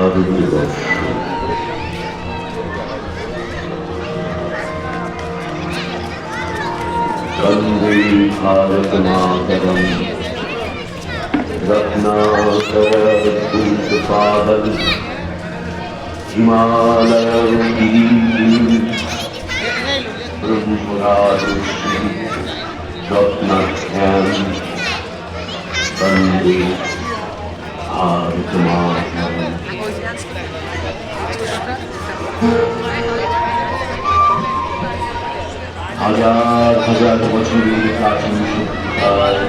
ভারতবর্ষ। বন্দে ভারত মাতরম। রত্নাকরদূতপাদল হিমালয় ব্রহ্মরাজর্ষি রত্নাখ্যান বন্দে ভারত মাতরম। হাজার হাজার বছরের প্রাচীন সভ্যতায়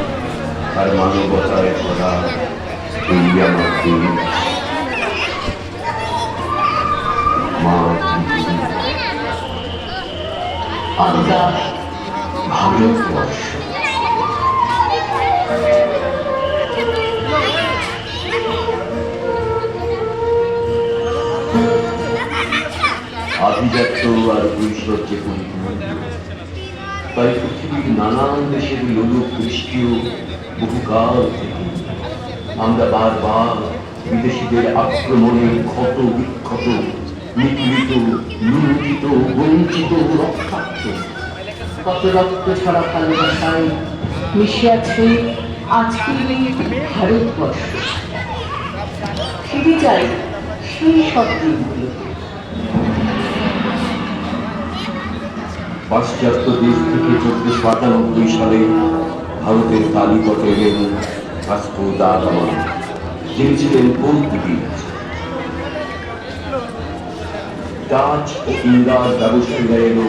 আর মানবতায় ভরা এই আমার দেশ মা পৃথিবী। আমরা ভারতবর্ষ। আভিজাত্য আর ঐশ্বর্যে পরিপূর্ণ, তাই পৃথিবীর নানান দেশের লোক দৃষ্টিও বহুকাল থেকে আমরা বারবার বিদেশিদের আক্রমণে ক্ষত বিক্ষত, নিপীড়িত, লুণ্ঠিত, বঞ্চিত, রক্তাক্ত। কত রক্ত ছড়া ভালোবাসায় মিশে আছে আজকের এই ভারতবর্ষ। ফিরে যাই সেই সব দিনগুলো। পাশ্চাত্য দেশ থেকে 1498 সালে ভারতের কালিকটে এলেন ভাস্কো দা গামা, যিনি ছিলেন পর্তুগিজ। ডাচ ও ইংরাজ ব্যবসায়ীরা এলো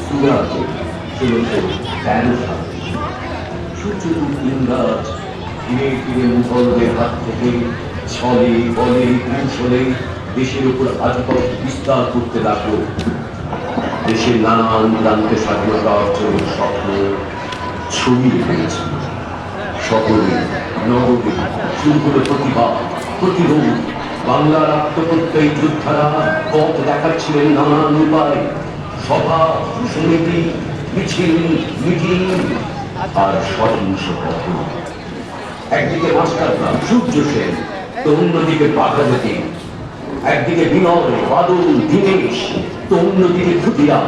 সুরাটে 1613 সালে। সুচতুর ইংরাজ ধীরে ধীরে মুঘলদের হাত থেকে ছলে বলে কৌশলে দেশের উপর আধিপত্য বিস্তার করতে লাগলো। দেশের নানান প্রান্তে স্বাধীনতা অর্জনের স্বপ্ন ছড়িয়ে পড়েছিল। শহরে নগরে শুরু করে প্রতিবাদ, প্রতিরোধ। বাংলার আত্মপ্রত্যয়ী যোদ্ধারা পথ দেখাচ্ছিলেন নানান উপায়। সভা, সমিতি, মিছিল, মিটিং আর সহিংস পথে। একদিকে মাস্টাররা সূর্য সেন, তো অন্যদিকে বাঘাযতীন। একদিকে বিনয়, বাদল, দীনেশ, তো অন্যদিকে ক্ষুদিরাম।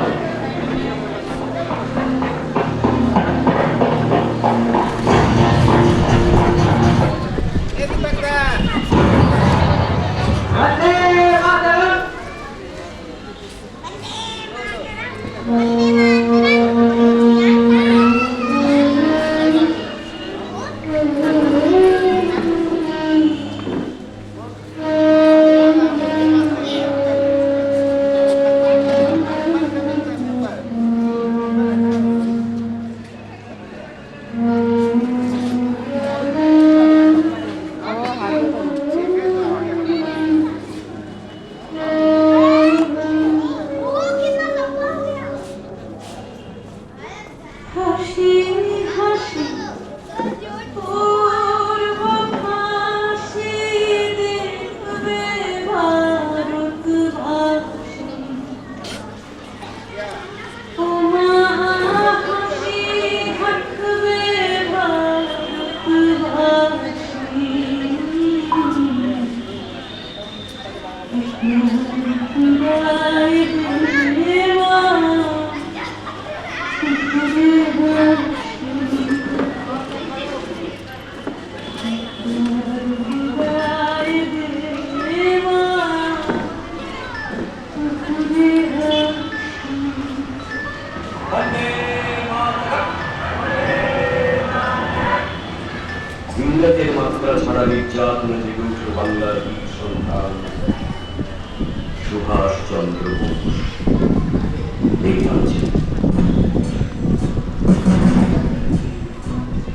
ইংরেজের মাত্রা ছাড়া নির্যাতনে জেগে উঠল বাংলার বীর সন্তান সুভাষ চন্দ্র বোস।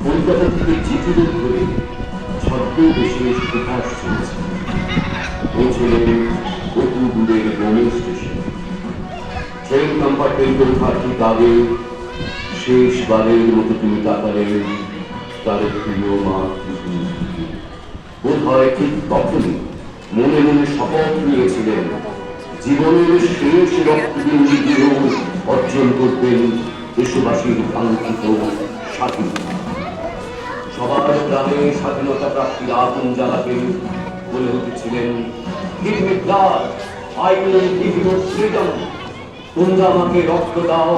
কলকাতা থেকে চিঠিরোধ করে ছদ্মবেশে সুভাষ চলেছে। পৌঁছলেন বহু দূরের বোম্বে স্টেশনে। ট্রেন কম্পার্টমেন্টের ফাঁকি দাগে শেষবারের মতো তিনি তাকালেন তার প্রিয় মাতৃভূমি। বোধ হয় ঠিক তখনই মনে মনে শপথ নিয়েছিলেন জীবনের শেষ রক্তবিন্দু দিয়েও অর্জন করবেন দেশবাসীর কাঙ্ক্ষিত স্বাধীনতা। সবার গ্রামে স্বাধীনতা প্রাপ্তির আগুন জ্বালাবেন বলে উঠেছিলেন give me blood, I will give you freedom. তোমরা আমাকে রক্ত দাও,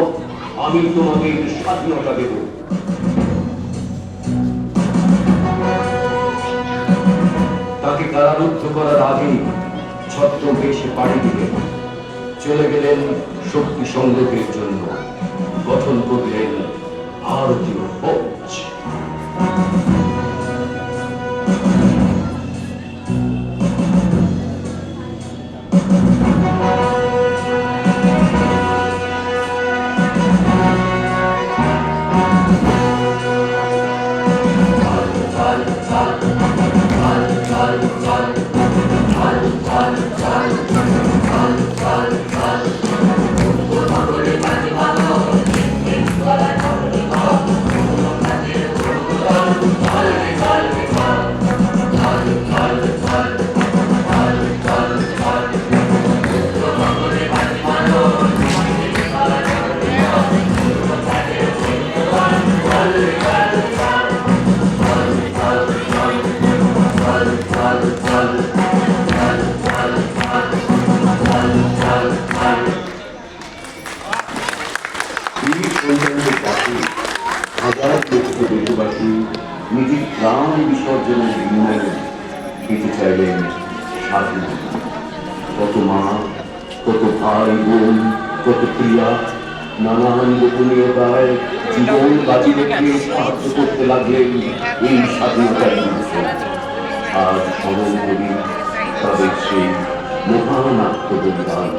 আমি তোমাকে স্বাধীনতা দেব। তাকে কারারুদ্ধ করার আগেই ছত্রবেশে পাড়ি দিলেন, চলে গেলেন শক্তি সংগ্রহের জন্য, গঠন করলেন ভারতীয় ফৌজ। দেশবাসী নিজের প্রাণ বিসর্জনের বিনিময়ে পেতে চাইলেন স্বাধীনতা। কত মা, কত ভাই বোন, কত প্রিয়া নানান গোপনীয়তায় জীবন বাজি রেখে সাহায্য করতে লাগলেন এই স্বাধীনতার যুদ্ধে। আজ স্মরণ করি তাদের সেই মহান আত্মবলিদান।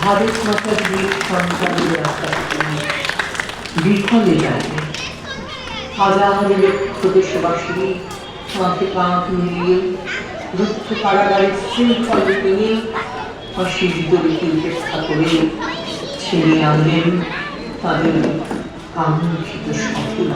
ভারত মাতার বীর সন্তানের রাস্তা বিফলে যায়নি। হাজার লক্ষ দেশবাসী মাঠে কাঁধ মিলিয়ে রুদ্ধ কারাগারের শৃঙ্খল ভেঙে ফাঁসির দড়িকে উপেক্ষা করে ছেড়ে আনলেন তাদের কাঙ্ক্ষিত সফল